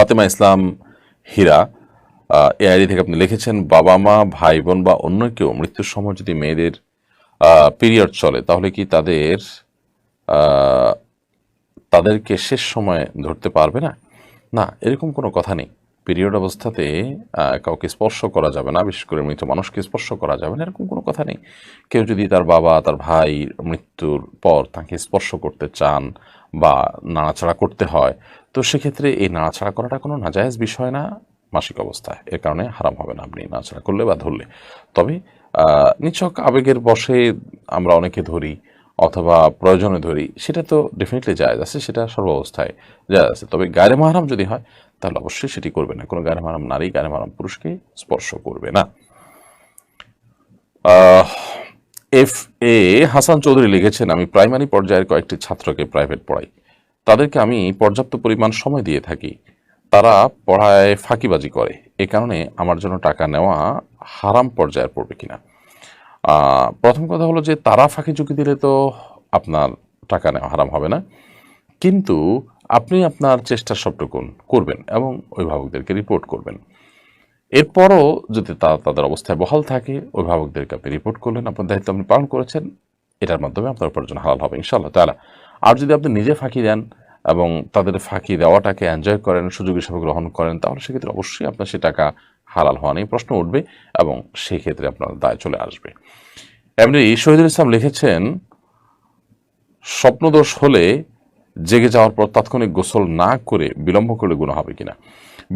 ফাতেমা ইসলাম হীরা এই আইডি থেকে আপনি লিখেছেন, বাবা মা, ভাই বোন বা অন্য কেউ মৃত্যুর সময় যদি মেয়েদের পিরিয়ড চলে তাহলে কি তাদেরকে শেষ সময় ধরতে পারবে না? না, এরকম কোনো কথা নেই। পিরিয়ড অবস্থাতে কাউকে স্পর্শ করা যাবে না, বিশেষ করে মৃত মানুষকে স্পর্শ করা যাবে না, এরকম কোনো কথা নেই। কেউ যদি তার বাবা, তার ভাই মৃত্যুর পর তাকে স্পর্শ করতে চান বা নাড়াচাড়া করতে হয়, তো সেক্ষেত্রে এই নাড়াচাড়া করাটা কোনো নাজায়েজ বিষয় না মাসিক অবস্থায়। এর কারণে হারাম হবে না আপনি নাড়াচাড়া করলে বা ধরলে। তবে নিছক আবেগের বশে আমরা অনেকে ধরি অথবা প্রয়োজনে ধরি, সেটা তো ডেফিনেটলি জায়েজ আছে, সেটা সর্বাবস্থায় জায়েজ আছে। তবে গায়রে মাহরাম যদি হয় তাহলে অবশ্যই সেটি করবে না। কোনো গায়রে মাহরাম নারী গায়রে মাহরাম পুরুষকে স্পর্শ করবে না। এফ এ হাসান চৌধুরী লিখেছেন, আমি প্রাইমারি পর্যায়ের কয়েকটি ছাত্রকে প্রাইভেট পড়াই। তাদেরকে আমি পর্যাপ্ত পরিমাণ সময় দিয়ে থাকি। তারা পড়ায় ফাঁকিবাজি করে। এ কারণে আমার জন্য টাকা নেওয়া হারাম পর্যায়ে পড়বে কিনা? প্রথম কথা হলো যে তারা ফাঁকি ঝুঁকি দিলে তো আপনার টাকা নেওয়া হারাম হবে না, কিন্তু আপনি আপনার চেষ্টার সবটুকুন করবেন এবং অভিভাবকদেরকে রিপোর্ট করবেন। এরপরও যদি তাদের অবস্থায় বহাল থাকে, অভিভাবকদেরকে আপনি রিপোর্ট করলেন, আপনার দায়িত্ব আপনি পালন করেছেন, এটার মাধ্যমে আপনার উপার্জন হালাল হবে ইনশাআল্লাহ তাআলা। আর যদি আপনি নিজে ফাঁকি দেন এবং তাদের ফাঁকি দেওয়াটাকে এনজয় করেন, সুযোগ হিসাবে গ্রহণ করেন, তাহলে সেক্ষেত্রে অবশ্যই আপনার সে টাকা হালাল হওয়া নিয়ে প্রশ্ন উঠবে এবং সেই ক্ষেত্রে আপনার দায় চলে আসবে। এমনি শহীদুল ইসলাম লিখেছেন, স্বপ্নদোষ হলে জেগে যাওয়ার পর তাৎক্ষণিক গোসল না করে বিলম্ব করলে গুনাহ হবে কিনা?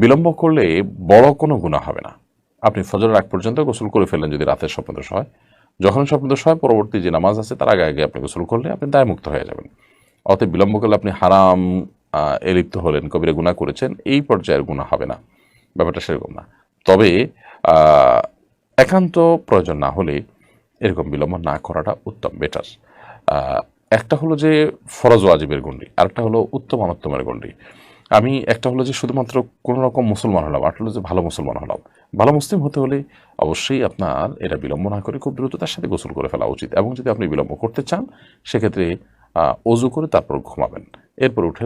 বিলম্ব করলে বড় কোনো গুনাহ হবে না। আপনি ফজরের আগ পর্যন্ত গোসল করে ফেললেন যদি রাতের স্বপ্নদোষ হয়। যখন স্বপ্নদোষ হয় পরবর্তী যে নামাজ আছে তার আগে আগে আপনি গোসল করলে আপনি দায়মুক্ত হয়ে যাবেন। অতএব বিলম্ব করলে আপনি হারাম এ লিপ্ত হলেন, কবিরা গুনাহ করেছেন, এই পর্যায়ের গুনাহ হবে না। ব্যাপারটা সেরকম না। তবে একান্ত প্রয়োজন না হলে এরকম বিলম্ব না করাটা উত্তম, বেটার। একটা হলো যে ফরজ ওয়াজিবের গণ্ডি, আরেকটা হলো উত্তম অনুত্তমের গণ্ডি। আমি একটা হলো যে শুধুমাত্র কোনো রকম মুসলমান হলাম, আরেকটা হলো যে ভালো মুসলমান হলাম। ভালো মুসলিম হতে হলে অবশ্যই আপনার এটা বিলম্ব না করে খুব দ্রুততার সাথে গোসল করে ফেলা উচিত, এবং যদি আপনি বিলম্ব করতে চান সেক্ষেত্রে অজু করে তারপর ঘুমাবেন, এরপর উঠে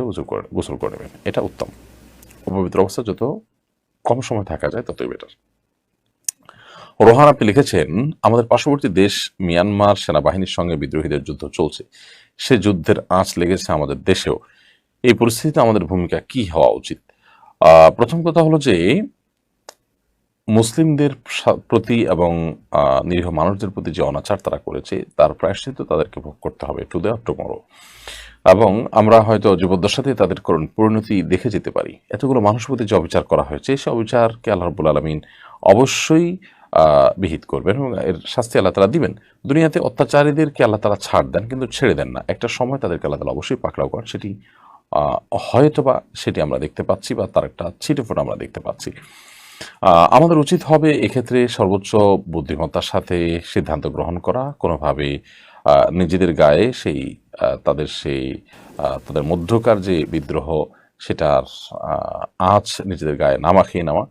গোসল করে নেবেন, এটা উত্তম। অপবিত্র অবস্থা যত কম সময় থাকা যায় ততই বেটার। রোহান আপনি লিখেছেন, আমাদের পার্শ্ববর্তী দেশ মিয়ানমার সেনাবাহিনীর সঙ্গে বিদ্রোহীদের যুদ্ধ চলছে। সে যুদ্ধের আঁচ লেগেছে আমাদের দেশেও। এই পরিস্থিতিতে আমাদের ভূমিকা কি হওয়া উচিত? প্রথম কথা হলো যে মুসলিমদের প্রতি এবং নিরীহ মানুষদের প্রতি যে অনাচার তারা করেছে তার প্রায়শ্চিত্ত তাদেরকে ভোগ করতে হবে টুডে অফ টুমরো। এবং আমরা হয়তো জীবদ্দশাতে তাদের পরিণতি দেখে যেতে পারি। এতগুলো মানুষের প্রতি যে অবিচার করা হয়েছে সে অবিচারকে আল্লাহ রাব্বুল আলামিন অবশ্যই বিহিত করবেন এবং এর শাস্তি আল্লাহ তাআলা দিবেন। দুনিয়াতে অত্যাচারীদেরকে আল্লাহ তাআলা ছাড় দেন কিন্তু ছেড়ে দেন না। একটা সময় তাদেরকে আল্লাহ তাআলা অবশ্যই পাকড়াও করেন, সেটি হয়তোবা সেটি আমরা দেখতে পাচ্ছি বা তার একটা ছিটেফোঁটা আমরা দেখতে পাচ্ছি। আমাদের উচিত হবে এক্ষেত্রে সর্বোচ্চ বুদ্ধিমত্তার সাথে সিদ্ধান্ত গ্রহণ করা, কোনোভাবে নিজেদের গায়ে সেই তাদের মধ্যকার যে বিদ্রোহ সেটার আঁচ নিজেদের গায়ে না মাখিয়ে নেওয়া।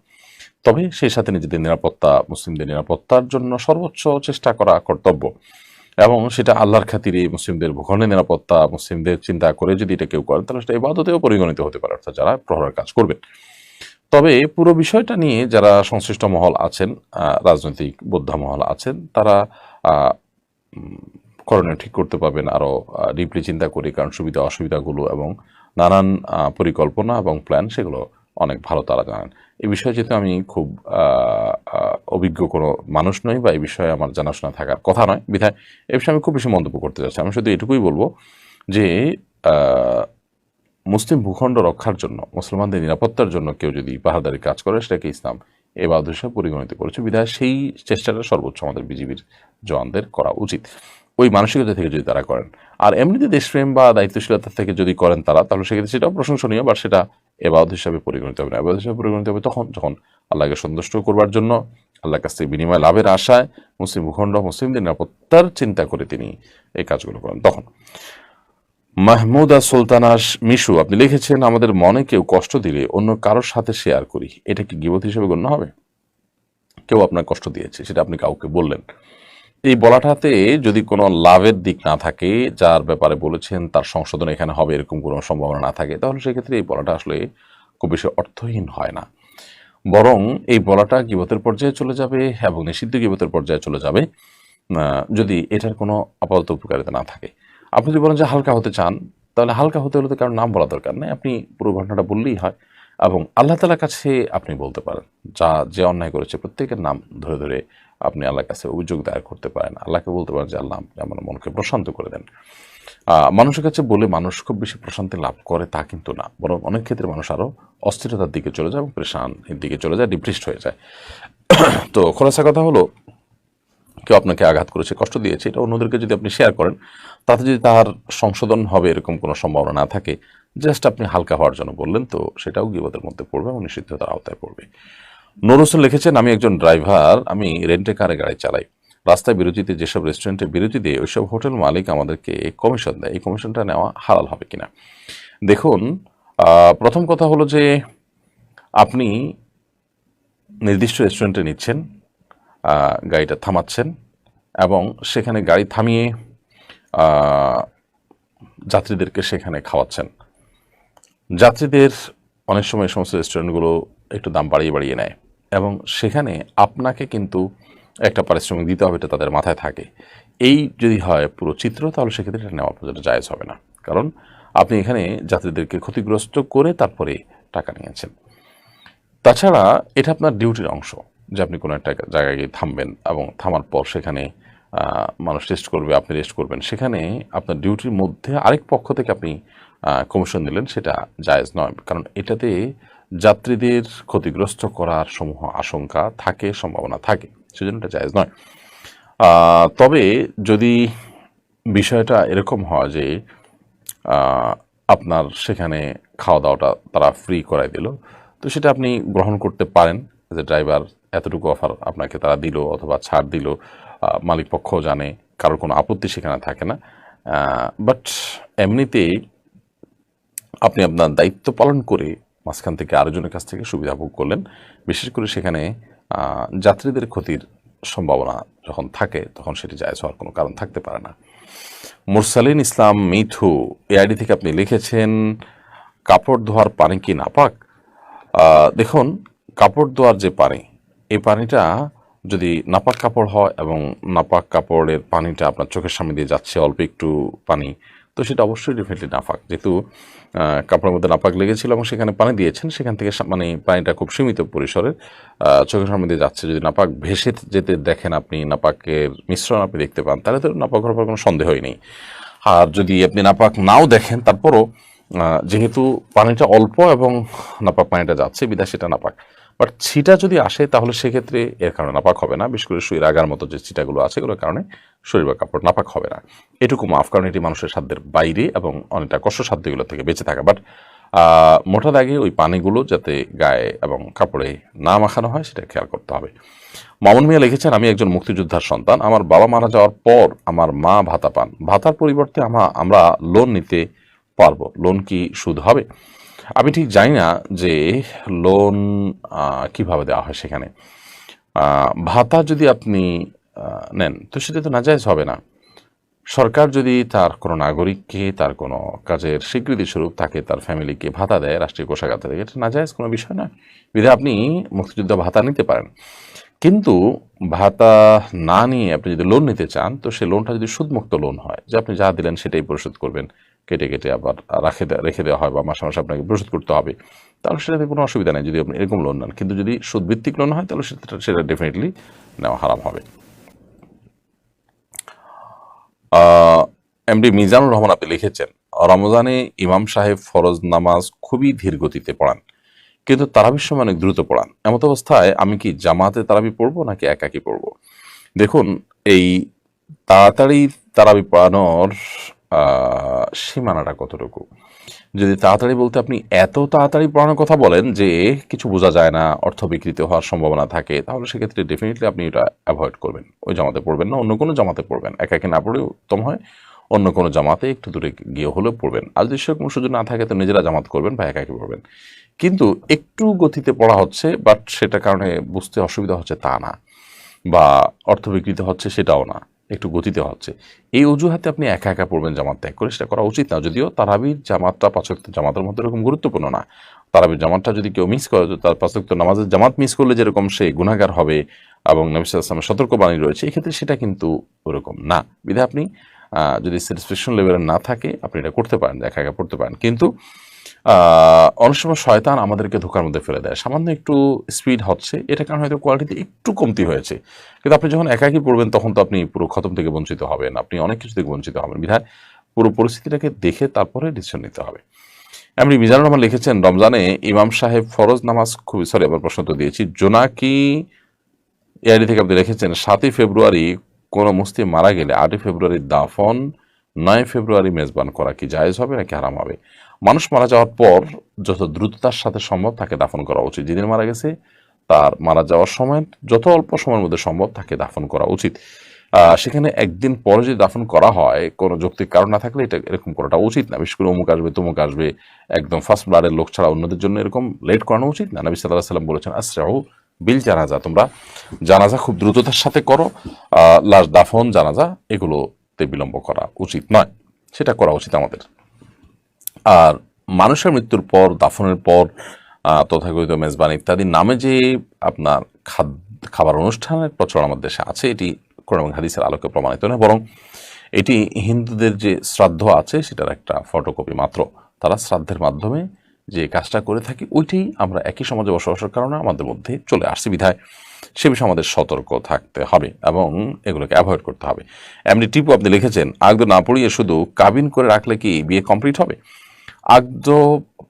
তবে সেই সাথে নিজেদের নিরাপত্তা, মুসলিমদের নিরাপত্তার জন্য সর্বোচ্চ চেষ্টা করা কর্তব্য, এবং সেটা আল্লাহর খাতিরে মুসলিমদের ভূখণ্ডের নিরাপত্তা, মুসলিমদের চিন্তা করে যদি এটা কেউ করেন তাহলে সেটা ইবাদতেও পরিগণিত হতে পারে, অর্থাৎ যারা প্রহরার কাজ করবেন। তবে পুরো বিষয়টা নিয়ে যারা সংশ্লিষ্ট মহল আছেন, রাজনৈতিক বোদ্ধা মহল আছেন, তারা করণীয় ঠিক করতে পারবেন আরও ডিপলি চিন্তা করে, কারণ সুবিধা অসুবিধাগুলো এবং নানান পরিকল্পনা এবং প্ল্যান সেগুলো অনেক ভালো তারা জানেন। এই বিষয়ে যেহেতু আমি খুব অভিজ্ঞ কোনো মানুষ নই বা এই বিষয়ে আমার জানাশোনা থাকার কথা নয়, বিধায় এ বিষয়ে আমি খুব বেশি মন্তব্য করতে চাচ্ছি। আমি শুধু এটুকুই বলবো যে মুসলিম ভূখণ্ড রক্ষার জন্য, মুসলমানদের নিরাপত্তার জন্য কেউ যদি পাহাড়দারি কাজ করে সেটাকে ইসলাম ইবাদত হিসেবে পরিগণিত করেছে, বিধায় সেই চেষ্টাটা সর্বোচ্চ আমাদের বিজিবির জওয়ানদের করা উচিত ওই মানসিকতা থেকে যদি তারা করেন। আর এমনিতে দেশপ্রেম বা দায়িত্বশীলতা থেকে যদি করেন তারা, তাহলে সেক্ষেত্রে সেটাও প্রশংসনীয়, বা সেটা ইবাদত হিসাবে পরিগণিত হবে না। ইবাদত হিসাবে পরিগণিত হবে তখন যখন আল্লাহকে সন্তুষ্ট করবার জন্য, আল্লাহর কাছ থেকে বিনিময় লাভের আশায়, মুসলিম ভূখণ্ড মুসলিমদের নিরাপত্তার চিন্তা করে তিনি এই কাজগুলো করেন তখন। মাহমুদা সুলতানাস মিশু আপনি লিখেছেন, আমাদের মনে কেউ কষ্ট দিলে অন্য কারোর সাথে শেয়ার করি, এটা কি গীবত হিসেবে গণ্য হবে? কেউ আপনার কষ্ট দিয়েছে, সেটা আপনি কাউকে বললেন, এই বলাটাতে যদি কোনো লাভের দিক না থাকে, যার ব্যাপারে বলেছেন তার সংশোধন এখানে হবে এরকম কোনো সম্ভাবনা না থাকে, তাহলে সেক্ষেত্রে এই বলাটা আসলে খুব বেশি অর্থহীন হয় না, বরং এই বলাটা গীবতের পর্যায়ে চলে যাবে এবং নিষিদ্ধ গীবতের পর্যায়ে চলে যাবে যদি এটার কোনো আপাতত উপকারিতা না থাকে। আপনি যদি বলেন যে হালকা হতে চান, তাহলে হালকা হতে হলে তো কারণ নাম বলা দরকার নেই, আপনি পুরো ঘটনাটা বললেই হয় এবং আল্লাহ তাআলার কাছে আপনি বলতে পারেন। যে অন্যায় করেছে প্রত্যেকের নাম ধরে ধরে আপনি আল্লাহর কাছে অভিযোগ দায়ের করতে পারেন। আল্লাহকে বলতে পারেন যে আল্লাহ আপনি আমার মনকে প্রশান্ত করে দেন। মানুষের কাছে বলে মানুষ খুব বেশি প্রশান্তি লাভ করে তা কিন্তু না, বরং অনেক ক্ষেত্রে মানুষ আরও অস্থিরতার দিকে চলে যায় এবং পরেশানির দিকে চলে যায়, ডিপ্রেসড হয়ে যায়। তো খোলাসা কথা হলো, কেউ আপনাকে আঘাত করেছে, কষ্ট দিয়েছে, এটা অন্যদেরকে যদি আপনি শেয়ার করেন, তাতে যদি তার সংশোধন হবে এরকম কোনো সম্ভাবনা না থাকে, জাস্ট আপনি হালকা হওয়ার জন্য বললেন, তো সেটাও গীবতের মধ্যে পড়বে এবং নিষিদ্ধতার আওতায় পড়বে। নূর হোসেন লিখেছেন, আমি একজন ড্রাইভার, আমি রেন্টে কারে গাড়ি চালাই। রাস্তায় বিরতিতে যেসব রেস্টুরেন্টে বিরতি দিয়ে ওইসব হোটেল মালিক আমাদেরকে কমিশন দেয়, এই কমিশনটা নেওয়া হালাল হবে কিনা? দেখুন, প্রথম কথা হলো যে আপনি নির্দিষ্ট রেস্টুরেন্টে নিচ্ছেন, গাড়িটা থামাচ্ছেন এবং সেখানে গাড়ি থামিয়ে যাত্রীদেরকে সেখানে খাওয়াচ্ছেন। যাত্রীদের অনেক সময় সমস্ত রেস্টুরেন্টগুলো একটু দাম বাড়িয়ে বাড়িয়ে নেয় এবং সেখানে আপনাকে কিন্তু একটা পারিশ্রমিক দিতে হবে, এটা তাদের মাথায় থাকে। এই যদি হয় পুরো চিত্র, তাহলে সেক্ষেত্রে এটা নেওয়া পর্যন্ত জায়েজ হবে না, কারণ আপনি এখানে যাত্রীদেরকে ক্ষতিগ্রস্ত করে তারপরে টাকা নিয়েছেন। তাছাড়া এটা আপনার ডিউটির অংশ যে আপনি কোনো একটা জায়গায় গিয়ে থামবেন এবং থামার পর সেখানে মানুষ রেস্ট করবে, আপনি রেস্ট করবেন, সেখানে আপনার ডিউটির মধ্যে আরেক পক্ষ থেকে আপনি কমিশন দিলেন, সেটা জায়েজ নয়, কারণ এটাতে যাত্রীদের ক্ষতিগ্রস্ত করার সমূহ আশঙ্কা থাকে, সম্ভাবনা থাকে, সেজন্য এটা জায়েজ নয়। তবে যদি বিষয়টা এরকম হয় যে আপনার সেখানে খাওয়া দাওয়াটা তারা ফ্রি করাই দিল, তো সেটা আপনি গ্রহণ করতে পারেন যে ড্রাইভার এতটুকু অফার আপনাকে তারা দিল অথবা ছাড় দিল, মালিক পক্ষও জানে, কারোর কোনো আপত্তি সেখানে থাকে না। বাট এমনিতেই আপনি আপনার দায়িত্ব পালন করে মাঝখান থেকে আরেকজনের কাছ থেকে সুবিধা ভোগ করলেন, বিশেষ করে সেখানে যাত্রীদের ক্ষতির সম্ভাবনা যখন থাকে তখন সেটি জায়েজ হওয়ার কোনো কারণ থাকতে পারে না। মুরসালিন ইসলাম মিঠু এআইডি থেকে আপনি লিখেছেন, কাপড় ধোয়ার পানি কি নাপাক? দেখুন, কাপড় ধোয়ার যে পানি, এই পানিটা যদি নাপাক কাপড় হয় এবং নাপাক কাপড়ের পানিটা আপনার চোখের সামনে দিয়ে যাচ্ছে অল্প একটু পানি, তো সেটা অবশ্যই ডেফিনেটলি নাপাক। যেহেতু কাপড়ের মধ্যে নাপাক লেগেছিল এবং সেখানে পানি দিয়েছেন, সেখান থেকে মানে পানিটা খুব সীমিত পরিসরের চোখের সামনে দিয়ে যাচ্ছে, যদি নাপাক ভেসে যেতে দেখেন আপনি, নাপাকের মিশ্রণ আপনি দেখতে পান, তাহলে তো নাপাক হওয়ার পর কোনো সন্দেহই নেই। আর যদি আপনি নাপাক নাও দেখেন, তারপরও যেহেতু পানিটা অল্প এবং নাপাক পানিটা যাচ্ছে বিধায় সেটা নাপাক। বাট ছিটা যদি আসে তাহলে সেক্ষেত্রে এর কারণে নাপাক হবে না, বিশেষ করে সুইয়ের আগার মতো যে ছিটাগুলো আছে এগুলোর কারণে শরীর বা কাপড় নাপাক হবে না। এটুকু মাফ, কারণ এটি মানুষের সাধ্যের বাইরে এবং অনেকটা কষ্টসাধ্য এগুলো থেকে বেঁচে থাকা। বাট মোটা দাগে ওই পানিগুলো যাতে গায়ে এবং কাপড়ে না মাখানো হয় সেটা খেয়াল করতে হবে। মামুন মিয়া লিখেছেন, আমি একজন মুক্তিযোদ্ধার সন্তান, আমার বাবা মারা যাওয়ার পর আমার মা ভাতা পান, ভাতার পরিবর্তে আমরা লোন নিতে পারবো, লোন কি সুদ হবে? আমি ঠিক জানি না যে লোন কিভাবে দেওয়া হয় সেখানে। ভাতা যদি আপনি নেন তো সেটা তো নাজায়েজ হবে না। সরকার যদি তার কোনো নাগরিককে তার কোনো কাজের স্বীকৃতি স্বরূপ তাকে তার ফ্যামিলিকে ভাতা দেয় রাষ্ট্রীয় কোষাগার থেকে, এটা নাজায়েজ কোনো বিষয় না, বিধায় আপনি মুক্তিযোদ্ধা ভাতা নিতে পারেন। কিন্তু ভাতা না নিয়ে আপনি যদি লোন নিতে চান, তো সেই লোনটা যদি সুদমুক্ত লোন হয়, যে আপনি যা দিলেন সেটাই পরিশোধ করবেন, কেটে কেটে আবার রেখে দেওয়া হয় বা মাসে মাসে আপনাকে পরিশোধ করতে হবে, তাহলে সেটাতে কোনো অসুবিধা নেই যদি আপনি এরকম লোন নেন। কিন্তু যদি সুদভিত্তিক লোন হয় তাহলে সেটা ডেফিনেটলি নেওয়া হারাম হবে। এমডি মিজানুর রহমান আপনি লিখেছেন, রমজানে ইমাম সাহেব ফরজ নামাজ খুবই ধীর গতিতে পড়ান, কিন্তু তারাবির সময় অনেক দ্রুত পড়ান। এমত অবস্থায় আমি কি জামাতে তারাবি পড়বো নাকি একাকি পড়বো? দেখুন, এই তাড়াতাড়ি তারাবি পড়ানোর সীমানাটা কতটুকু? যদি তাড়াতাড়ি বলতে আপনি এত তাড়াতাড়ি পড়ানোর কথা বলেন যে কিছু বোঝা যায় না, অর্থ বিকৃত হওয়ার সম্ভাবনা থাকে, তাহলে সেক্ষেত্রে ডেফিনেটলি আপনি এটা অ্যাভয়েড করবেন, ওই জামাতে পড়বেন না, অন্য কোনো জামাতে পড়বেন। একাকি না পড়ে উত্তম হয় অন্য কোনো জামাতে একটু দূরে গিয়ে হলেও পড়বেন। আর যদি সেরকম সুযোগ না থাকে তো নিজেরা জামাত করবেন বা একাকি পড়বেন। কিন্তু একটু গতিতে পড়া হচ্ছে, বাট সেটার কারণে বুঝতে অসুবিধা হচ্ছে তা না, বা অর্থ বিকৃত হচ্ছে সেটাও না, একটু গতিতে হচ্ছে, এই অজুহাতে আপনি একা একা পড়বেন জামাত ত্যাগ করে, সেটা করা উচিত না। যদিও তারাবির জামাতটা 5 ওয়াক্ত জামাতের মধ্যে এরকম গুরুত্বপূর্ণ না। তারাবির জামাতটা যদি কেউ মিস করে, তার 5 ওয়াক্ত নামাজের জামাত মিস করলে যেরকম সে গুনাহগার হবে এবং নবী সাল্লাল্লাহু আলাইহি ওয়াসাল্লামের সতর্কবাণী রয়েছে, এক্ষেত্রে সেটা কিন্তু ওরকম না। বিধায় আপনি যদি স্যাটিসফ্যাকশন লেভেলের না থাকে আপনি এটা করতে পারেন, একা একা পড়তে পারেন। কিন্তু অনেক সময় শয়তান আমাদেরকে ধোঁকার মধ্যে ফেলে দেয়। সামান্য একটু স্পিড হচ্ছে, এটা কারণ হয়তো কোয়ালিটিতে একটু কমতি হয়েছে, কিন্তু আপনি যখন একাকী পড়বেন তখন তো আপনি পুরো খতম থেকে বঞ্চিত হবেন, আপনি অনেক কিছু থেকে বঞ্চিত হবেন। বিধায় পুরো পরিস্থিতিটাকে দেখে তারপরে ডিসিশন নিতে হবে। এমনি মিজানুর রহমান লিখেছেন, রমজানে ইমাম সাহেব ফরজ নামাজ খুবই, সরি আবার প্রশ্ন তো দিয়েছি, জোনাকি এআইডি থেকে আপনি লিখেছেন 7ই ফেব্রুয়ারি কোনো মুসলিম মারা গেলে 8ই ফেব্রুয়ারি দাফন, 9 ফেব্রুয়ারি মেজবান করা কি জায়েজ হবে নাকি হারাম হবে? মানুষ মারা যাওয়ার পর যত দ্রুততার সাথে সম্ভব তাকে দাফন করা উচিত। যেদিন মারা গেছে তার মারা যাওয়ার সময় যত অল্প সময়ের মধ্যে সম্ভব তাকে দাফন করা উচিত। সেখানে একদিন পরে যদি দাফন করা হয় কোনো যৌক্তিক কারণ না থাকলে এটা এরকম করাটা উচিত না। বিশেষ করে অমুক আসবে তমুক আসবে, একদম ফার্স্ট ব্লাডের লোক ছাড়া অন্যদের জন্য এরকম লেট করানো উচিত না। নবী সাল্লাল্লাহু আলাইহি সাল্লাম বলেছেন, আসরাউ বিল জানাজা, তোমরা জানাজা খুব দ্রুততার সাথে করো, লাশ দাফন জানাজা এগুলোতে বিলম্ব করা উচিত নয়, সেটা করা উচিত আমাদের। আর মানুষের মৃত্যুর পর, দাফনের পর তথাকথিত মেজবান ইত্যাদি নামে যে আপনার খাবার অনুষ্ঠানের প্রচলন আমাদের দেশে আছে, এটি কোরআন এবং হাদিসের আলোকে প্রমাণিত না, বরং এটি হিন্দুদের যে শ্রাদ্ধ আছে সেটার একটা ফটোকপি মাত্র। তারা শ্রাদ্ধের মাধ্যমে যে কাজটা করে থাকি ওইটাই আমরা একই সমাজে বসবাসের কারণে আমাদের মধ্যে চলে আসছে। বিধায় সে বিষয়ে আমাদের সতর্ক থাকতে হবে এবং এগুলোকে অ্যাভয়েড করতে হবে। এমনি টিপু আপনি লিখেছেন, আগদ না পড়িয়ে শুধু কাবিন করে রাখলে কি বিয়ে কমপ্লিট হবে? আগদ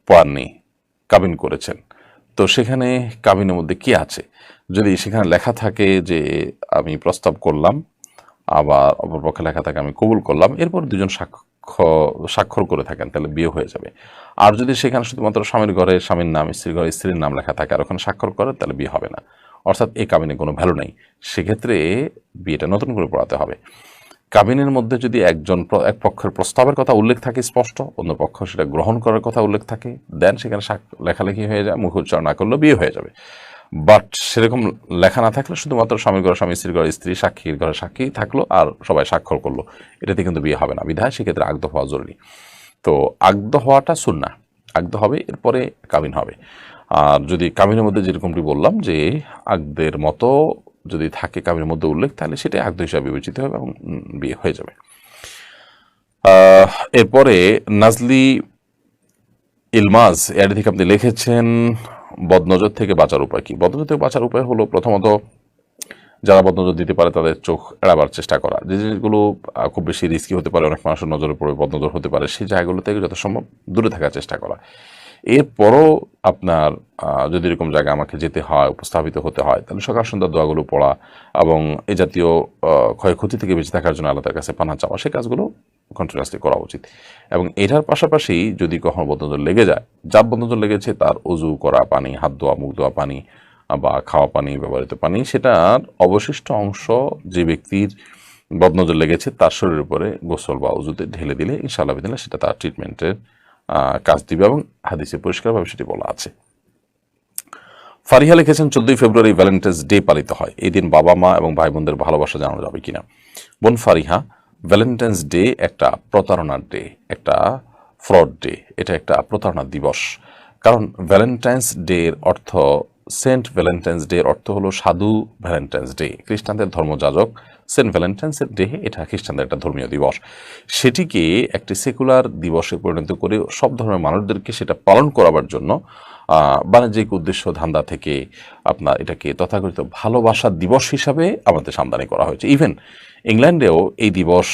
পড়াননি, কাবিন করেছেন, তো সেখানে কাবিনের মধ্যে কি আছে? যদি সেখানে লেখা থাকে যে আমি প্রস্তাব করলাম, আবার অপরপক্ষে লেখা থাকে আমি কবুল করলাম, এরপর দুজন স্বাক্ষর করে থাকেন, তাহলে বিয়ে হয়ে যাবে। আর যদি সেখানে শুধুমাত্র স্বামীর ঘরে স্বামীর নাম, স্ত্রীর ঘরে স্ত্রীর নাম লেখা থাকে আর ওখানে স্বাক্ষর করে, তাহলে বিয়ে হবে না। অর্থাৎ এই কাবিনে কোনো ভ্যালু নেই, সেক্ষেত্রে বিয়েটা নতুন করে পড়াতে হবে। কাবিনের মধ্যে যদি এক পক্ষের প্রস্তাবের কথা উল্লেখ থাকে স্পষ্ট, অন্য পক্ষ সেটা গ্রহণ করার কথা উল্লেখ থাকে, দেন সেখানে লেখালেখি হয়ে যায়, মুখ উচ্চারণ না করলেও বিয়ে হয়ে যাবে। বাট সেরকম লেখা না থাকলে শুধুমাত্র স্বামীর ঘরে স্বামী, স্ত্রীর ঘরে স্ত্রী, সাক্ষীর ঘরে সাক্ষী থাকলো আর সবাই স্বাক্ষর করলো, এটাতে কিন্তু বিয়ে হবে না। বিধায় সেক্ষেত্রে আগদ হওয়া জরুরি। তো আগদ হওয়াটা সুন্নাহ, আগদ হবে এরপরে কাবিন হবে। আর যদি কাবিনের মধ্যে যেরকমটি বললাম যে আগদের মতো যদি থাকে কাবিনের মধ্যে উল্লেখ, তাহলে সেটাই আগদ হিসাবে বিবেচিত হবে এবং বিয়ে হয়ে যাবে। এরপরে নাজলি ইলমাজ এর থেকে আপনি লিখেছেন, বদনজর থেকে বাঁচার উপায় কি? বদনজর থেকে বাঁচার উপায় হলো প্রথমত যারা বদনজর দিতে পারে তাদের চোখ এড়াবার চেষ্টা করা। যে জিনিসগুলো খুব বেশি রিস্কি হতে পারে, অনেক মানুষের নজরে পড়ে বদনজর হতে পারে, সেই জায়গাগুলো থেকে যত সম্ভব দূরে থাকার চেষ্টা করা। এরপরও আপনার যদি এরকম জায়গায় আমাকে যেতে হয়, উপস্থাপিত হতে হয়, তাহলে সকাল সন্ধ্যার দোয়াগুলো পড়া এবং এ জাতীয় ক্ষয়ক্ষতি থেকে বেঁচে থাকার জন্য আল্লাহর কাছে পানা চাওয়া, সে কাজগুলো কন্টিনিউয়াসলি করা উচিত। এবং এটার পাশাপাশি যদি কখনো বদনজর লেগে যায়, যার বদনজর লেগেছে তার অজু করা পানি, হাত ধোয়া, মুখ ধোয়া পানি বা খাওয়া পানি, ব্যবহৃত পানি, সেটার অবশিষ্ট অংশ যে ব্যক্তির বদনজর লেগেছে তার শরীরের উপরে গোসল বা অজুতে ঢেলে দিলে ইনশাআল্লাহ বিদিল্লাহ সেটা তার ট্রিটমেন্টের কাজ দিবে এবং হাদিসে পরিষ্কারভাবে সেটি বলা আছে। ফারিহা লিখেছেন, 14ই ফেব্রুয়ারি ভ্যালেন্টাইন্স ডে পালিত হয়, এই দিন বাবা মা এবং ভাই বোনদের ভালোবাসা জানানো যাবে কিনা? বোন ফারিহা, ভ্যালেন্টাইন্স ডে একটা প্রতারণার ডে, একটা ফ্রড ডে, এটা একটা প্রতারণার দিবস। কারণ ভ্যালেন্টাইন্স ডে এর অর্থ, সেন্ট ভ্যালেন্টাইন্স ডে এর অর্থ হলো সাধু ভ্যালেন্টাইন্স ডে, খ্রিস্টানদের ধর্মযাজক সেন্ট ভ্যালেন্টাইন্সের ডে, এটা খ্রিস্টানদের একটা ধর্মীয় দিবস। সেটিকে একটি সেকুলার দিবসে পরিণত করে সব ধর্মের মানুষদেরকে সেটা পালন করাবার জন্য বাণিজ্যিক উদ্দেশ্য ধান্দা থেকে আপনার এটাকে তথাকথিত ভালোবাসার দিবস হিসাবে আমাদের আমদানি করা হয়েছে। ইভেন ইংল্যান্ডেও এই দিবস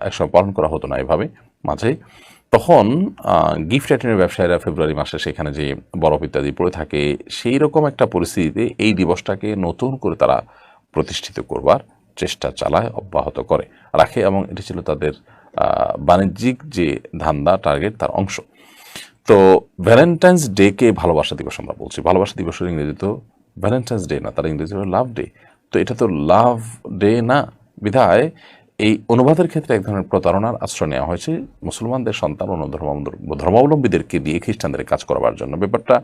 একসময় পালন করা হতো না এভাবে মাঝে, তখন গিফট আইটেমের ব্যবসায়ীরা ফেব্রুয়ারি মাসে সেখানে যে বরফ ইত্যাদি পড়ে থাকে, সেই রকম একটা পরিস্থিতিতে এই দিবসটাকে নতুন করে তারা প্রতিষ্ঠিত করবার চেষ্টা চালায়, অব্যাহত করে রাখে এবং এটি ছিল তাদের বাণিজ্যিক যে ধান্দা টার্গেট তার অংশ। তো ভ্যালেন্টাইন্স ডেকে ভালোবাসা দিবস আমরা বলছি, ভালোবাসা দিবসের ইংরেজি তো ভ্যালেন্টাইন্স ডে না, তার ইংরেজি হলো লাভ ডে। তো এটা তো লাভ ডে না, বিধায় এই অনুবাদের ক্ষেত্রে এক ধরনের প্রতারণার আশ্রয় নেওয়া হয়েছে মুসলমানদের সন্তান অন্য ধর্মাবলম্বীদেরকে দিয়ে খ্রিস্টানদের কাজ করাবার জন্য। ব্যাপারটা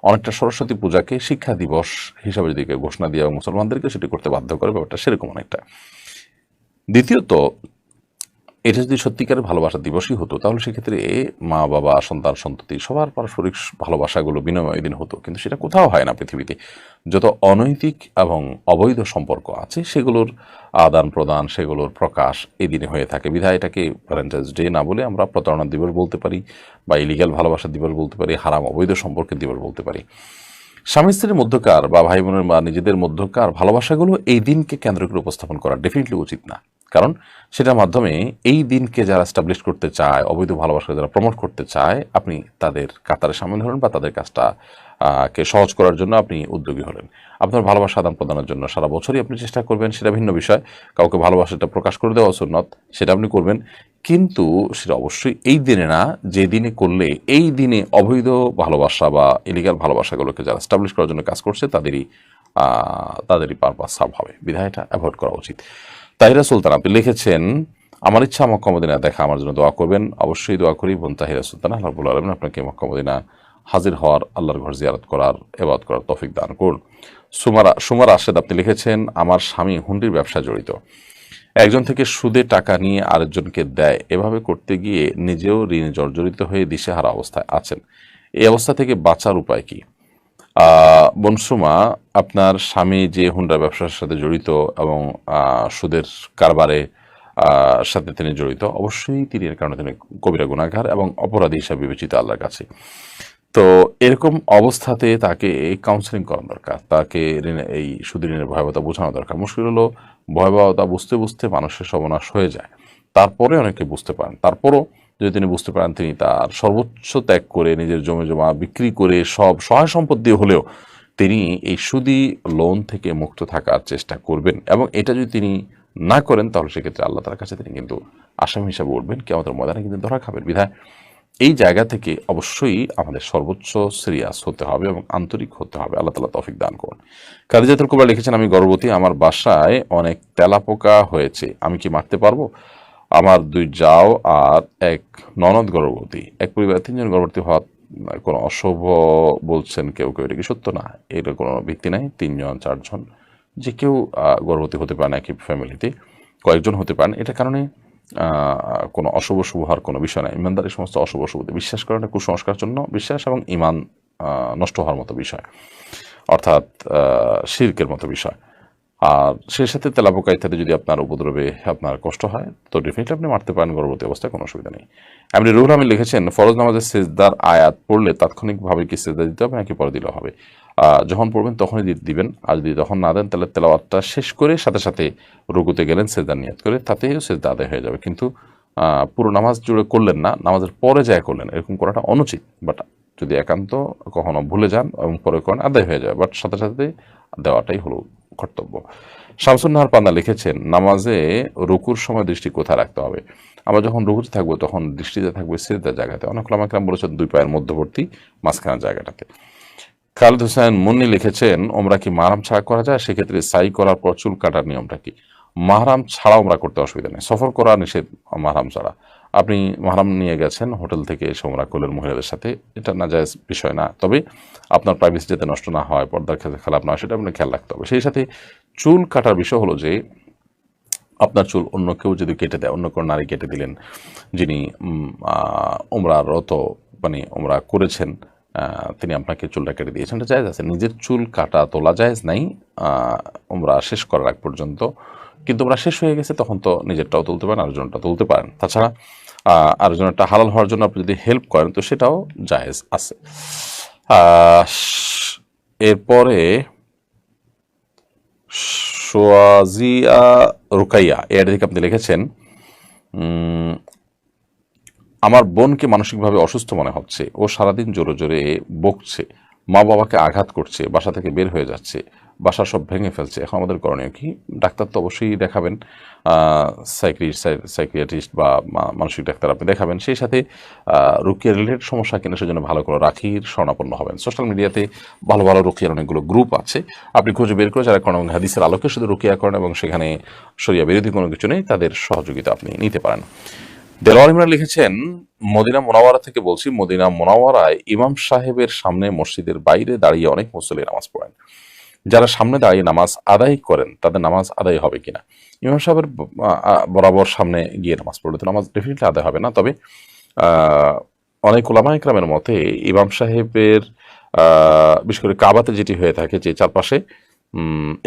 অনেকটা সরস্বতী পূজাকে শিক্ষা দিবস হিসাবে যদি ঘোষণা দিয়ে মুসলমানদেরকে সেটি করতে বাধ্য করে, ব্যাপারটা সেরকম অনেকটা। দ্বিতীয়ত, এটা যদি সত্যিকারের ভালোবাসা দিবসই হতো তাহলে সেক্ষেত্রে মা বাবা সন্তান সন্ততি সবার পারস্পরিক ভালোবাসাগুলো বিনিময় দিন হতো, কিন্তু সেটা কোথাও হয় না পৃথিবীতে। যত অনৈতিক এবং অবৈধ সম্পর্ক আছে সেগুলোর আদান প্রদান, সেগুলোর প্রকাশ এই দিনে হয়ে থাকে। বিধায় এটাকে ভ্যালেন্টাইন্স ডে না বলে আমরা প্রতারণা দিবস বলতে পারি, বা ইলিগাল ভালোবাসা দিবস বলতে পারি, হারাম অবৈধ সম্পর্কের দিবস বলতে পারি। স্বামী স্ত্রীর মধ্যকার বা ভাই বোনের বা নিজেদের মধ্যকার ভালোবাসাগুলো এই দিনকে কেন্দ্র করে উপস্থাপন করা ডেফিনেটলি উচিত না। কারণ সেটার মাধ্যমে এই দিনকে যারা এস্টাবলিশ করতে চায়, অবৈধ ভালোবাসাকে যারা প্রমোট করতে চায়, আপনি তাদের কাতারে সামিল হলেন বা তাদের কাজটা কে সহজ করার জন্য আপনি উদ্যোগী হলেন। আপনার ভালোবাসা আদান প্রদানের জন্য সারা বছরই আপনি চেষ্টা করবেন, সেটা ভিন্ন বিষয়। কাউকে ভালোবাসাটা প্রকাশ করে দেওয়া সুন্নত, সেটা আপনি করবেন, কিন্তু সেটা অবশ্যই এই দিনে না যে দিনে করলে এই দিনে অবৈধ ভালোবাসা বা ইলিগাল ভালোবাসাগুলোকে যারা এস্টাবলিশ করার জন্য কাজ করছে তাদেরই পারপাস সার্ভ হবে। বিধায় এটা অ্যাভয়েড করা উচিত। তাহিরা সুলতান আপনি লিখেছেন, আমার ইচ্ছা মক্কা মদিনা দেখা, আমার জন্য দোয়া করবেন। অবশ্যই দোয়া করি বোন তাহিরা সুলতান, আল্লাহ রাব্বুল আলামিন আপনাকে মক্কা মদিনা হাজির হওয়ার, আল্লাহর ঘর জিয়ারত করার, ইবাদত করার তৌফিক দান করুন। সুমার রাশেদ আপনি লিখেছেন, আমার স্বামী হুন্ডির ব্যবসা জড়িত, একজন থেকে সুদে টাকা নিয়ে আরেকজনকে দেয়, এভাবে করতে গিয়ে নিজেও ঋণে জর্জরিত হয়ে দিশেহারা অবস্থায় আছেন। এই অবস্থা থেকে বাঁচার উপায় কি? বনসুমা, আপনার স্বামী যে হুন্ডা ব্যবসার সাথে জড়িত এবং সুদের কারবারে সাথে তিনি জড়িত, অবশ্যই তিনি এর কারণে তিনি কবিরা গুনাহগার এবং অপরাধী হিসাবে বিবেচিত আল্লাহর কাছে। তো এরকম অবস্থাতে তাকে কাউন্সেলিং করানো দরকার, তাকে এই সুদের ঋণের ভয়াবহতা বোঝানো দরকার। মুশকিল হলো ভয়াবহতা বুঝতে বুঝতে মানুষের সর্বনাশ হয়ে যায়, তারপরে অনেকে বুঝতে পারেন। তারপরও যদি তিনি বুঝতে পারেন, তিনি তার সর্বোচ্চ ত্যাগ করে নিজের জমি জমা বিক্রি করে সব সহায় সম্পদ দিয়ে হলেও তিনি এই সুদি লোন থেকে মুক্ত থাকার চেষ্টা করবেন, এবং এটা যদি তিনি না করেন তাহলে সেক্ষেত্রে আল্লাহ তার কাছে তিনি কিন্তু আসামি হিসাবে উঠবেন, কিয়ামতের ময়দানে কিন্তু ধরা খাবেন। বিধায় এই জায়গা থেকে অবশ্যই আমাদের সর্বোচ্চ সিরিয়াস হতে হবে এবং আন্তরিক হতে হবে। আল্লাহ তাআলা তৌফিক দান করুন। খাদিজাতুল কুবরা লিখেছেন, আমি গর্ভবতী, আমার বাসায় অনেক তেলাপোকা হয়েছে, আমি কি মারতে পারবো? আমার 2 জাও আর এক ননদ গর্ভবতী, এক পরিবারে 3 জন গর্ভবতী হওয়া কোনো অশুভ বলছেন কেউ কেউ, এটা কি সত্য? না, এটা কোনো ভিত্তি নাই। 3 জন 4 জন যে কেউ গর্ভবতী হতে পারেন, একই ফ্যামিলিতে কয়েকজন হতে পারেন। এটার কারণে কোনো অশুভ শুভ হওয়ার কোনো বিষয় নাই। ইমানদার এই সমস্ত অশুভ শুভতে বিশ্বাস করেন, কুসংস্কার জন্য বিশ্বাস এবং ইমান নষ্ট হওয়ার মতো বিষয়, অর্থাৎ শিরকের মতো বিষয়। আর সেই সাথে তেলাপোকা ইত্যাদি যদি আপনার উপদ্রবে আপনার কষ্ট হয় তো ডেফিনেটলি আপনি মারতে পারেন গর্ভবতী অবস্থায়, কোনো অসুবিধা নেই। আপনি রুহুল আমিন লিখেছেন, ফরজ নামাজের সেজদার আয়াত পড়লে তাৎক্ষণিকভাবে কি সেজদা দিতে হবে নাকি পরে দিলে হবে? যখন পড়বেন তখনই দিবেন, আর যদি তখন না দেন তাহলে তেলাওয়াতটা শেষ করে সাথে সাথে রুকুতে গেলেন সেজদার নিয়াত করে, তাতেও সেজদা আদায় হয়ে যাবে। কিন্তু পুরো নামাজ জুড়ে করলেন না, নামাজের পরে যায় করলেন, এরকম করাটা অনুচিত। বাট যদি একান্ত কখনো ভুলে যান এবং পরে করেন আদায় হয়ে যাবে, বাট সাথে সাথে দেওয়াটাই হলো কর্তব্য। শামসুন নাহার পান্না লিখেছেন, নামাজে রুকুর সময় দৃষ্টি কোথায় রাখতে হবে? আমরা যখন রুকুতে থাকবো তখন দৃষ্টিতে থাকবে সিজদার জায়গাতে। অনেক ওলামা কেরাম বলেছেন 2 পায়ের মধ্যবর্তী মাঝখানের জায়গাটাতে। খালেদ হোসেন মুন্নি লিখেছেন, ওমরা কি মাহরাম ছাড়া করা যায়? সেক্ষেত্রে সাই করার পর চুল কাটার নিয়মটা কি? মাহরাম ছাড়া ওমরা করতে অসুবিধা নেই, সফর করা নিষেধ মাহরাম ছাড়া। আপনি মাহরাম নিয়ে গেছেন হোটেল থেকে এসে ওমরা করলেন মহিলাদের সাথে, এটা নাজায়েজ বিষয় না। তবে আপনার প্রাইভেসি যাতে নষ্ট না হয়, পর্দার ক্ষেত্রে খেলাপ না হয়, সেটা আপনার খেয়াল রাখতে হবে। সেই সাথে চুল কাটার বিষয় হলো যে আপনার চুল অন্য কেউ যদি কেটে দেয়, অন্য কোনো নারী কেটে দিলেন যিনি ওমরারত মানে ওমরা করেছেন, তিনি আপনাকে চুলটা কেটে দিয়েছেন, এটা জায়েজ আছে। নিজের চুল কাটা তোলা জায়েজ নাই ওমরা শেষ করার আগ পর্যন্ত, কিন্তু ওমরা শেষ হয়ে গেছে তখন তো নিজেরটাও তুলতে পারেন, আরেকজনটা তুলতে পারেন। তাছাড়া আরেকজনেরটা হালাল হওয়ার জন্য আপনি যদি হেল্প করেন তো সেটাও জায়েজ আছে। এরপরে সোয়াজিয়া রুকাইয়া এর দিকে আপনি লিখেছেন, আমার বোনকে মানসিকভাবে অসুস্থ মনে হচ্ছে, ও সারাদিন জোরে জোরে বকছে, মা বাবাকে আঘাত করছে, বাসা থেকে বের হয়ে যাচ্ছে, বাসা সব ভেঙে ফেলছে। এখন আমাদের করণীয় কি? ডাক্তার তো অবশ্যই দেখাবেন, সাইকিয়াট্রিস্ট বা মানসিক ডাক্তার আপনি দেখাবেন। সেই সাথে রুকিয়া রিলেটেড সমস্যা কিনা সেজন্য ভালো করে রাখির শরণাপন্ন হবেন। সোশ্যাল মিডিয়াতে ভালো ভালো রুকিয়ার অনেকগুলো গ্রুপ আছে, আপনি খুঁজে বের করে যারা কোনো হাদিসের আলোকে শুধু রুকিয়া করেন এবং সেখানে শরিয়া বিরোধী কোনো কিছু নেই, তাদের সহযোগিতা আপনি নিতে পারেন। দেলোয়ার ইমরান লিখেছেন, মদিনা মুনাওয়ারা থেকে বলছি, মদিনা মুনাওয়ারায় ইমাম সাহেবের সামনে মসজিদের বাইরে দাঁড়িয়ে অনেক মুসল্লি নামাজ পড়েন। যারা সামনে দাঁড়িয়ে নামাজ আদায় করেন তাদের নামাজ আদায় হবে কিনা। ইমাম সাহেবের বরাবর সামনে গিয়ে নামাজ পড়লে তো নামাজ ডেফিনেটলি আদায় হবে না। তবে অনেক ওলামা ইকরামের মতে ইমাম সাহেবের বিশেষ করে কাবাতে যেটি হয়ে থাকে যে চারপাশে,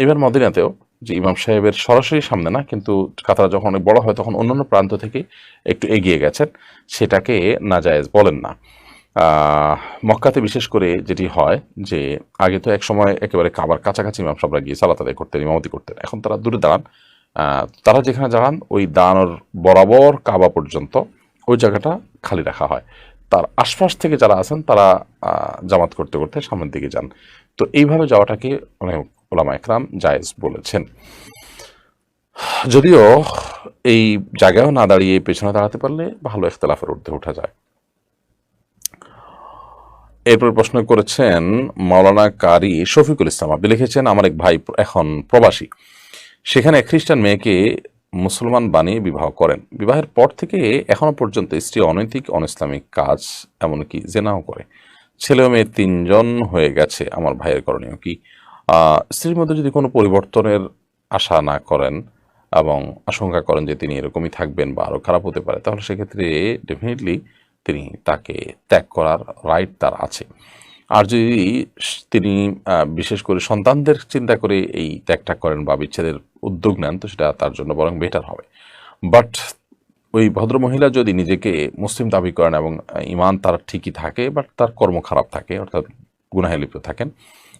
এবার মদিনাতেও যে ইমাম সাহেবের সরাসরি সামনে না, কিন্তু কাতারা যখন অনেক বড় হয় তখন অন্যান্য প্রান্ত থেকে একটু এগিয়ে গেছেন, সেটাকে নাজায়েজ বলেন না। মক্কাতে বিশেষ করে যেটি হয় যে আগে তো এক সময় একেবারে কাবার কাছাকাছি ইমাম সাহেবরা গিয়ে সালাত আদায় করতেন, ইমামতি করতেন। এখন তারা দূরে দাঁড়ান, তারা যেখানে দাঁড়ান ওই দাঁড়ানোর বরাবর কাবা পর্যন্ত ওই জায়গাটা খালি রাখা হয়। তার আশপাশ থেকে যারা আছেন তারা জামাত করতে করতে সামনের দিকে যান। তো এইভাবে যাওয়াটাকে অনেক ওলামা একরাম জায়েজ বলেছেন। যদিও এই জায়গায়ও না দাঁড়িয়ে পেছনে দাঁড়াতে পারলে ভালো ইখতিলাফের ঊর্ধ্বে ওঠা যায়। এরপর প্রশ্ন করেছেন মাওলানা কারি শফিকুল ইসলাম। আপনি লিখেছেন, আমার এক ভাই এখন প্রবাসী, সেখানে খ্রিস্টান মেয়েকে মুসলমান বানিয়ে বিবাহ করেন। বিবাহের পর থেকে এখনো পর্যন্ত স্ত্রী অনৈতিক অনইসলামিক কাজ, এমনকি জেনাও করে। ছেলে ও মেয়ে 3 জন হয়ে গেছে। আমার ভাইয়ের করণীয় কি? স্ত্রীর মধ্যে যদি কোনো পরিবর্তনের আশা না করেন এবং আশঙ্কা করেন যে তিনি এরকমই থাকবেন বা আরও খারাপ হতে পারে, তাহলে সেক্ষেত্রে ডেফিনেটলি তিনি তাকে ত্যাগ করার রাইট তার আছে। আর যদি তিনি বিশেষ করে সন্তানদের চিন্তা করে এই ত্যাগটা করেন বা বিচ্ছেদের উদ্যোগ নেন, তো সেটা তার জন্য বরং বেটার হবে। বাট ওই ভদ্রমহিলা যদি নিজেকে মুসলিম দাবি করেন এবং ইমান তার ঠিকই থাকে, বাট তার কর্ম খারাপ থাকে, অর্থাৎ গুনাহে লিপ্ত থাকেন,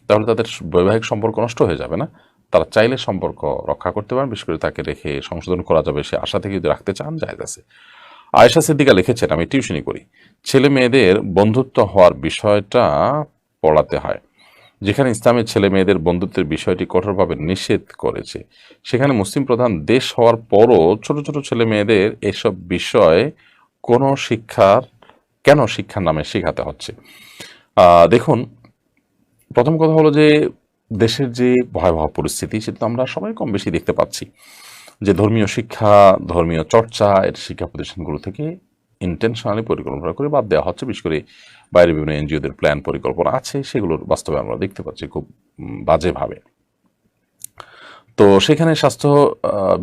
তাহলে তাদের বৈবাহিক সম্পর্ক নষ্ট হয়ে যাবে না। তারা চাইলে সম্পর্ক রক্ষা করতে পারেন, বিশেষ করে তাকে রেখে সংশোধন করা যাবে, সে আশা থেকে যদি রাখতে চান জায়েজ আছে। আয়েশা সিদ্দিকা লিখেছেন, আমি টিউশনি করি, ছেলে মেয়েদের বন্ধুত্ব হওয়ার বিষয়টা পড়াতে হয়। যেখানে ইসলামের ছেলে মেয়েদের বন্ধুত্বের বিষয়টি কঠোরভাবে নিষেধ করেছে, সেখানে মুসলিম প্রধান দেশ হওয়ার পরও ছোট ছোট ছেলে মেয়েদের এসব বিষয়ে কেন শিক্ষার নামে শেখাতে হচ্ছে? দেখুন, প্রথম কথা হলো যে দেশের যে ভয়াবহ পরিস্থিতি, সেটা আমরা সবাই কম বেশি দেখতে পাচ্ছি যে ধর্মীয় শিক্ষা, ধর্মীয় চর্চা এর শিক্ষা প্রতিষ্ঠানগুলো থেকে ইন্টেনশনালি পরিকল্পনা করে বাদ দেওয়া হচ্ছে। বিশেষ করে বাইরে বিভিন্ন এনজিওদের প্ল্যান পরিকল্পনা আছে, সেগুলোর বাস্তবে আমরা দেখতে পাচ্ছি খুব বাজেভাবে। তো সেখানে স্বাস্থ্য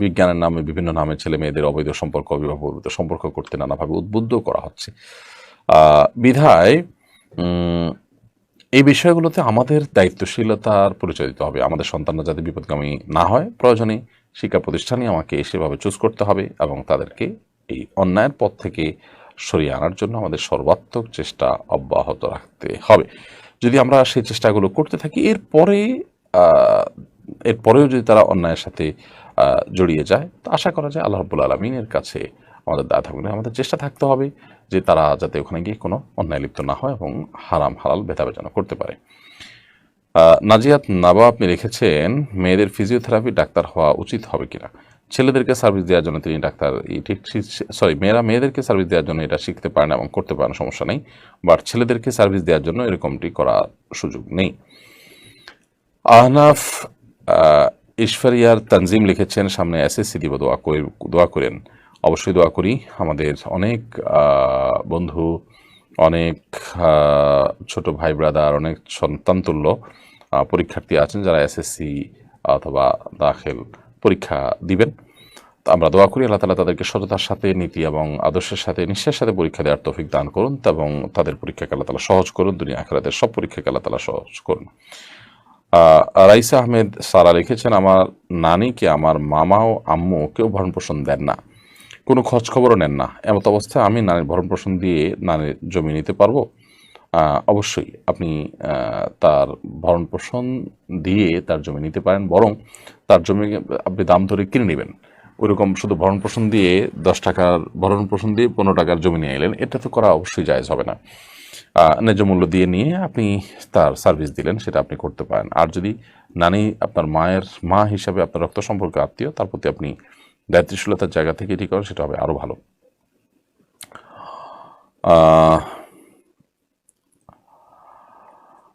বিজ্ঞানের নামে বিভিন্ন নামে ছেলে মেয়েদের অবৈধ সম্পর্ক, বিবাহ পূর্বিত সম্পর্ক করতে নানাভাবে উদ্বুদ্ধ করা হচ্ছে। বিধায় এই বিষয়গুলোতে আমাদের দায়িত্বশীলতার পরিচয় দিতে হবে। আমাদের সন্তানরা যাতে বিপদগামী না হয়, প্রয়োজনে শিক্ষা প্রতিষ্ঠানে আমাকে সেভাবে চুজ করতে হবে এবং তাদেরকে এই অন্যায়ের পথ থেকে সরিয়ে আনার জন্য আমাদের সর্বাত্মক চেষ্টা অব্যাহত রাখতে হবে। যদি আমরা সেই চেষ্টাগুলো করতে থাকি, এরপরেও যদি তারা অন্যায়ের সাথে জড়িয়ে যায়, তো আশা করা যায় আল্লাহ রাব্বুল আলামিনের কাছে আমাদের দায় থাকবে না। আমাদের চেষ্টা থাকতে হবে যে তারা যাতে ওখানে গিয়ে কোনো অন্যায় লিপ্ত না হয় এবং হারাম হালাল ভেদাভেদানো করতে পারে। নাজিয়াত নাবা আপনি লিখেছেন, মেয়েদের ফিজিওথেরাপি ডাক্তার হওয়া উচিত হবে কিনা? ছেলেদেরকে সার্ভিস দেওয়ার জন্য তিনি ডাক্তার, মেয়েরা মেয়েদেরকে সার্ভিস দেওয়ার জন্য এটা শিখতে পারেন এবং করতে পারেন, সমস্যা নেই। বাট ছেলেদেরকে সার্ভিস দেওয়ার জন্য এরকমটি করার সুযোগ নেই। আহনাফ ঈশ্বরিয়ার তানজিম লিখেছেন, সামনে এসএসসি দিব, দোয়া করেন। অবশ্যই দোয়া করি। আমাদের অনেক বন্ধু, অনেক ছোট ভাই ব্রাদার, অনেক সন্তানতুল্য পরীক্ষার্থী আছেন যারা এসএসসি অথবা দাখিল পরীক্ষা দিবেন। আমরা দোয়া করি আল্লাহ তাআলা তাদেরকে সততার সাথে, নীতি এবং আদর্শের সাথে, নিষ্ঠার সাথে পরীক্ষা দেওয়ার তৌফিক দান করুন এবং তাদের পরীক্ষাকে আল্লাহ তাআলা সহজ করুন, দুনিয়া আখিরাতের সব পরীক্ষাকে আল্লাহ তাআলা সহজ করুন। রাইসা আহমেদ সারা লিখেছেন, আমার নানিকে আমার মামা ও আম্মু কেউ ভরণ পোষণ দেন না, কোনো খোঁজ খবরও নেন না। এমত অবস্থায় আমি নানির ভরণ পোষণ দিয়ে নানির জমি নিতে পারবো? অবশ্যই আপনি তার ভরণ পোষণ দিয়ে তার জমি নিতে পারেন, বরং তার জমি আপনি দাম ধরে কিনে নেবেন। ওইরকম শুধু ভরণ পোষণ দিয়ে 10 টাকার ভরণ পোষণ দিয়ে 15 টাকার জমি নিয়ে এলেন, এটা তো করা অবশ্যই জায়েজ হবে না। ন্যায্য মূল্য দিয়ে নিয়ে আপনি তার সার্ভিস দিলেন, সেটা আপনি করতে পারেন। আর যদি নানি আপনার মায়ের মা হিসাবে আপনার রক্ত সম্পর্ক আত্মীয়, তার প্রতি আপনি দায়িত্বশীলতার জায়গা থেকে এটি করেন, সেটা হবে আরও ভালো।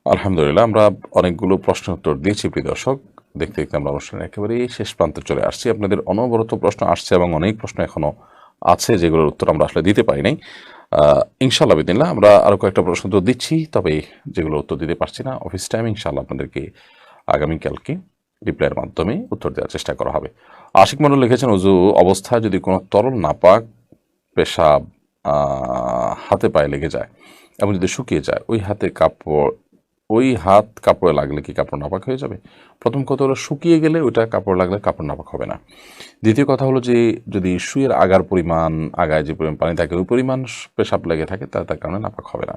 আলহামদুলিল্লাহ, আমরা অনেকগুলো প্রশ্নের উত্তর দিয়েছি প্রিয় দর্শক। দেখতে দেখতে আমরা অনুষ্ঠানের একেবারেই শেষ প্রান্তে চলে আসছি। আপনাদের অনবরত প্রশ্ন আসছে এবং অনেক প্রশ্ন এখনো আছে যেগুলোর উত্তর আমরা আসলে দিতে পারি নাই। ইনশাআল্লাহ বিদিনল্লাহ আমরা আরও কয়েকটা প্রশ্ন তো দিচ্ছি, তবে যেগুলো উত্তর দিতে পারছি না অফিস টাইম ইনশাআল্লাহ আপনাদেরকে আগামীকালকে রিপ্লাইয়ের মাধ্যমে উত্তর দেওয়ার চেষ্টা করা হবে। আশিক মন্ডল লিখেছেন, অজু অবস্থায় যদি কোনো তরল নাপাক পেশাব হাতে পায়ে লেগে যায় এবং যদি শুকিয়ে যায়, ওই হাত কাপড়ে লাগলে কি কাপড় নাপাক হয়ে যাবে? প্রথম কথা হলো, শুকিয়ে গেলে ওইটা কাপড় লাগলে কাপড় নাপাক হবে না। দ্বিতীয় কথা হলো যে যদি শুয়ের আগার পরিমাণ, আগায় যে পরিমাণ পানি থাকে ওই পরিমাণ পেশাব লেগে থাকে, তার কারণে নাপাক হবে না।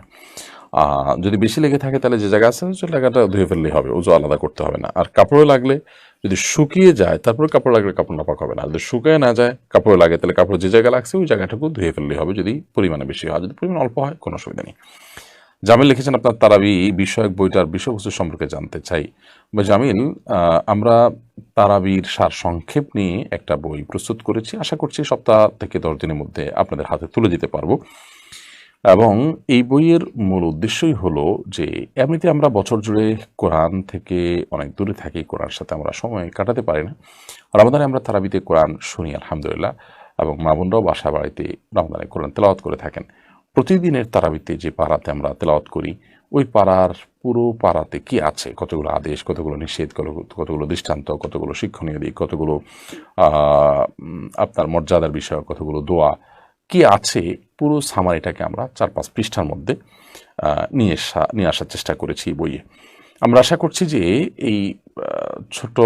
যদি বেশি লেগে থাকে তাহলে যে জায়গা আছে সেই জায়গাটা ধুয়ে ফেললেই হবে, ওজু আলাদা করতে হবে না। আর কাপড়ে লাগলে যদি শুকিয়ে যায় তারপরে কাপড় লাগলে কাপড় নাপাক হবে না। যদি শুকিয়ে না যায় কাপড়ে লাগে তাহলে কাপড় যে জায়গায় লাগছে ওই জায়গাটাকে ধুয়ে ফেললেই হবে, যদি পরিমাণে বেশি হয়। যদি পরিমাণ অল্প হয় কোনো অসুবিধা নেই। জামিল লিখেছেন, আপনার তারাবি বিষয়ক বইটার বিষয়বস্তু সম্পর্কে জানতে চাই। জামিল, আমরা তারাবির সার সংক্ষেপ নিয়ে একটা বই প্রস্তুত করেছি, আশা করছি সপ্তাহ থেকে 10 দিনের মধ্যে আপনাদের হাতে তুলে দিতে পারবো। এবং এই বইয়ের মূল উদ্দেশ্যই হলো যে এমনিতে আমরা বছর জুড়ে কোরআন থেকে অনেক দূরে থাকি, কোরআনের সাথে আমরা সময় কাটাতে পারি না। রমাদানে আমরা তারাবিতে কোরআন শুনি আলহামদুলিল্লাহ, এবং মা বোনরাও বাসা বাড়িতে রমাদানে কোরআন তেলাওয়াত করে থাকেন। প্রতিদিনের তারাবিতে যে পাড়াতে আমরা তেলাওয়াত করি ওই পাড়ার পুরো পাড়াতে কি আছে, কতগুলো আদেশ, কতগুলো নিষেধ, কতগুলো দৃষ্টান্ত, কতগুলো শিক্ষণীয় দিক, কতগুলো আপনার মর্যাদার বিষয়, কতগুলো দোয়া কি আছে, পুরো সামারিটাকে আমরা 4-5 পৃষ্ঠার মধ্যে নিয়ে আসার চেষ্টা করেছি বইয়ে। আমরা আশা করছি যে এই ছোট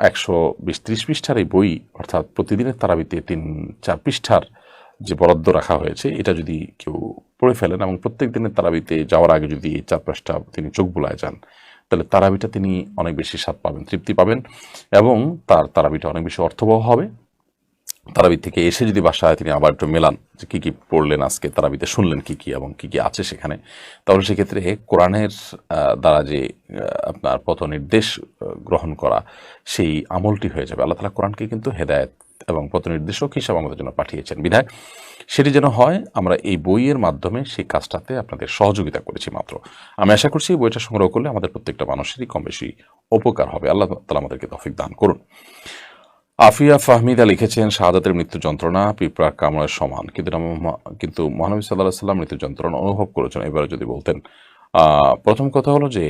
120-30 পৃষ্ঠার এই বই, অর্থাৎ প্রতিদিনের তারাবিতে 3-4 পৃষ্ঠার যে বরাদ্দ রাখা হয়েছে, এটা যদি কেউ পড়ে ফেলেন এবং প্রত্যেক দিনের তারাবিতে যাওয়ার আগে যদি 4 পৃষ্ঠা তিনি চোখ বুলায় যান, তাহলে তারাবিটা তিনি অনেক বেশি স্বাদ পাবেন, তৃপ্তি পাবেন, এবং তার তারাবিটা অনেক বেশি অর্থবহ হবে। তারাবি থেকে এসে যদি বাসায় তিনি আবার একটু মেলান যে কী কী পড়লেন আজকে, তারাবিতে শুনলেন কী কী এবং কী কী আছে সেখানে, তাহলে সেক্ষেত্রে কোরআনের দ্বারা যে আপনার পথ নির্দেশ গ্রহণ করা, সেই আমলটি হয়ে যাবে। আল্লাহ তাআলা কোরআনকে কিন্তু হেদায়েত এবং পথ নির্দেশক হিসাবে আমাদের জন্য পাঠিয়েছেন, বিধায় সেটি যেন হয় আমরা এই বইয়ের মাধ্যমে সেই কাজটাতে আপনাদের সহযোগিতা করেছি মাত্র। আমি আশা করছি এই বইটা সংগ্রহ করলে আমাদের প্রত্যেকটা মানুষেরই কম বেশি উপকার হবে। আল্লাহ তাআলা আমাদেরকে তৌফিক দান করুন। আফিয়া ফাহমিদা লিখেছেন, শাহাদাতের মৃত্যু যন্ত্রণা পিঁপড়ার কামড়ের সমান, কিন্তু মহানবী সাল্লাল্লাহু আলাইহি ওয়াসাল্লাম মৃত্যু যন্ত্রণা অনুভব করেছেন, এবারে যদি বলতেন। প্রথম কথা হলো যে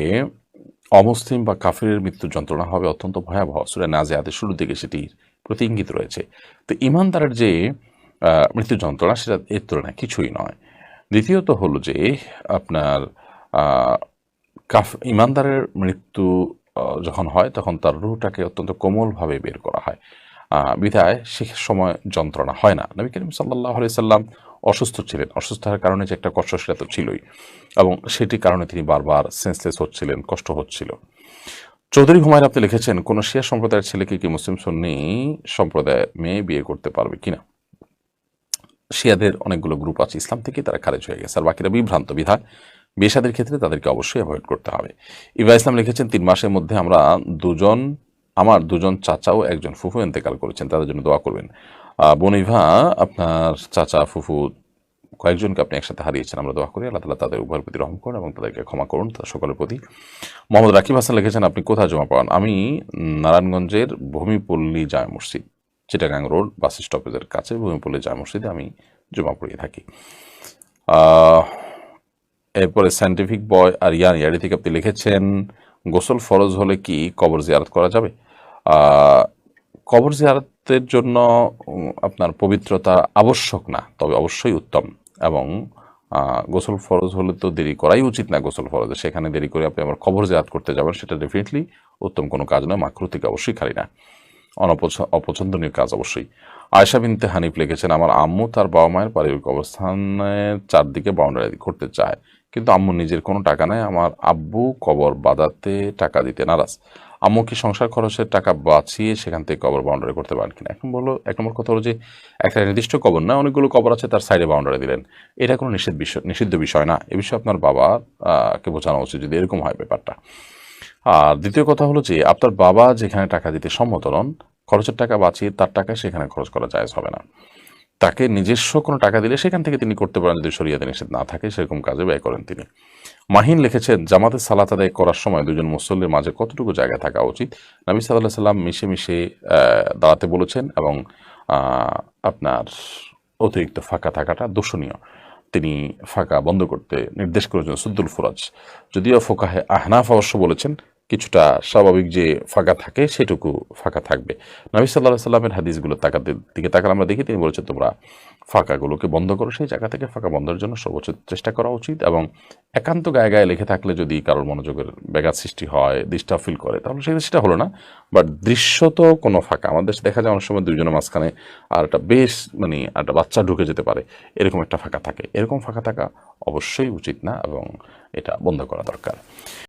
অমুসলিম বা কাফিরের মৃত্যু যন্ত্রণা হবে অত্যন্ত ভয়াবহ। সূরা নাজিআতের শুরুর দিকে সেটির প্রতি ইঙ্গিত রয়েছে। তো ঈমানদারের যে মৃত্যু যন্ত্রণা সেটা এর তুলনায় কিছুই নয়। দ্বিতীয়ত হলো যে আপনার ঈমানদারের মৃত্যু যখন হয় তখন তার রূহটাকে অত্যন্ত কোমলভাবে বের করা হয়, বিধায় সে সময় যন্ত্রণা হয় না। নবী করিম সাল্লাল্লাহু আলাইহি সাল্লাম অসুস্থ ছিলেন, অসুস্থ হওয়ার কারণে যে একটা কষ্ট সেটা তো ছিলই, এবং সেটির কারণে তিনি বারবার সেন্সলেস হচ্ছিলেন, কষ্ট হচ্ছিল। চৌধুরী হুমায়ুন আপনি লিখেছেন, কোন শিয়া সম্প্রদায়ের ছেলেকে কি মুসলিম সুন্নি সম্প্রদায়ের মেয়ে বিয়ে করতে পারবে কিনা? শিয়াদের অনেকগুলো গ্রুপ আছে ইসলাম থেকে, তারা খারেজ হয়ে গেছে, আর বাকিরা বিভ্রান্ত, বিধায় বিয়ে শাদীর ক্ষেত্রে তাদেরকে অবশ্যই অ্যাভয়েড করতে হবে। ইব্রাহিম ইসলাম লিখেছেন, 3 মাসের মধ্যে আমার দুজন চাচা ও একজন ফুফু ইন্তেকাল করেছেন, তাদের জন্য দোয়া করবেন। বনিভা, আপনার চাচা ফুফু কয়েকজনকে আপনি একসাথে হারিয়েছেন, আমরা দোয়া করি আল্লাহ তাআলা তাদের উভয়ের প্রতি রহম করুন এবং তাদেরকে ক্ষমা করুন, তাদের সকলের প্রতি। মোহাম্মদ রাকিব হাসান লিখেছেন, আপনি কোথায় জমা পান? আমি নারায়ণগঞ্জের ভূমিপল্লী জামে মসজিদ, চিটাগাং রোড বাস স্টপেজের কাছে ভূমিপল্লী জামে মসজিদে আমি জমা পড়িয়ে থাকি। এরপরে সায়েন্টিফিক বয় আর ইয়ারি থেকে আপনি লিখেছেন, গোসল ফরজ হলে কি কবর জিয়ারত করা যাবে? কবর জিয়ারতের জন্য আপনার পবিত্রতা আবশ্যক না, তবে অবশ্যই উত্তম, এবং গোসল ফরজ হলে তো দেরি করাই উচিত না। গোসল ফরজে সেখানে দেরি করে আপনি আবার কবর জিয়ারত করতে যাবেন, সেটা ডেফিনেটলি উত্তম কোনো কাজ নয়, মাকরুহ থেকে অবশ্যই খালি না, অপছন্দনীয় কাজ অবশ্যই। আয়েশা বিনতে হানিফ লিখেছেন, আমার আম্মু তার বাবা মায়ের পারিবারিক অবস্থানের চারদিকে বাউন্ডারি করতে চায়, কিন্তু আম্মু নিজের কোনো টাকা নেয়, আমার আব্বু কবর বাঁধাতে টাকা দিতে নারাজ। আম্মু কি সংসার খরচের টাকা বাঁচিয়ে সেখান থেকে কবর বাউন্ডারি করতে পারেন কিনা? এক নম্বর কথা হলো যে একটা নির্দিষ্ট কবর না, অনেকগুলো কবর আছে, তার সাইডে বাউন্ডারি দিলেন, এটা কোনো নিষিদ্ধ বিষয় না। এ বিষয়ে আপনার বাবাকে বোঝানো উচিত যদি এরকম হয় ব্যাপারটা। আর দ্বিতীয় কথা হলো যে আপনার বাবা যেখানে টাকা দিতে সম্মত নন, খরচের টাকা বাঁচিয়ে তার টাকা সেখানে খরচ করা জায়েজ হবে না। তাকে নিজস্ব কোনো টাকা দিলে সেখান থেকে তিনি করতে পারেন, যদি শরীয়তে নিষেধ না থাকে সেরকম কাজে ব্যয় করেন তিনি। মাহিন লিখেছেন, জামাতে সালাত আদায় করার সময় দুজন মুসল্লির মাঝে কতটুকু জায়গা থাকা উচিত? নবী সাল্লাল্লাহু আলাইহি সাল্লাম মিশে দাঁড়াতে বলেছেন, এবং আপনার অতিরিক্ত ফাঁকা থাকাটা দোষণীয়, তিনি ফাঁকা বন্ধ করতে নির্দেশ করেছেন সুদ্দুল ফুরাজ। যদিও ফোকাহে আহনাফ অবশ্য বলেছেন কিছুটা স্বাভাবিক যে ফাঁকা থাকে সেটুকু ফাঁকা থাকবে। নবী সাল্লাল্লাহু আলাইহি সাল্লামের হাদিসগুলো দিকে তাকালে আমরা দেখি তিনি বলেছেন তোমরা ফাঁকাগুলোকে বন্ধ করো, সেই জায়গা থেকে ফাঁকা বন্ধের জন্য সর্বোচ্চ চেষ্টা করা উচিত। এবং একান্ত গায়ে গায়ে লেখে থাকলে যদি কারোর মনোযোগের ব্যাঘাত সৃষ্টি হয়, ডিস্টার্ব ফিল করে, তাহলে সেটা হলো না। বাট দৃশ্যত কোনো ফাঁকা, আমাদের দেশে দেখা যায় অনেক সময় দুইজনের মাঝখানে আর একটা বেশ মানে একটা বাচ্চা ঢুকে যেতে পারে, এরকম একটা ফাঁকা থাকে। এরকম ফাঁকা থাকা অবশ্যই উচিত না এবং এটা বন্ধ করা দরকার।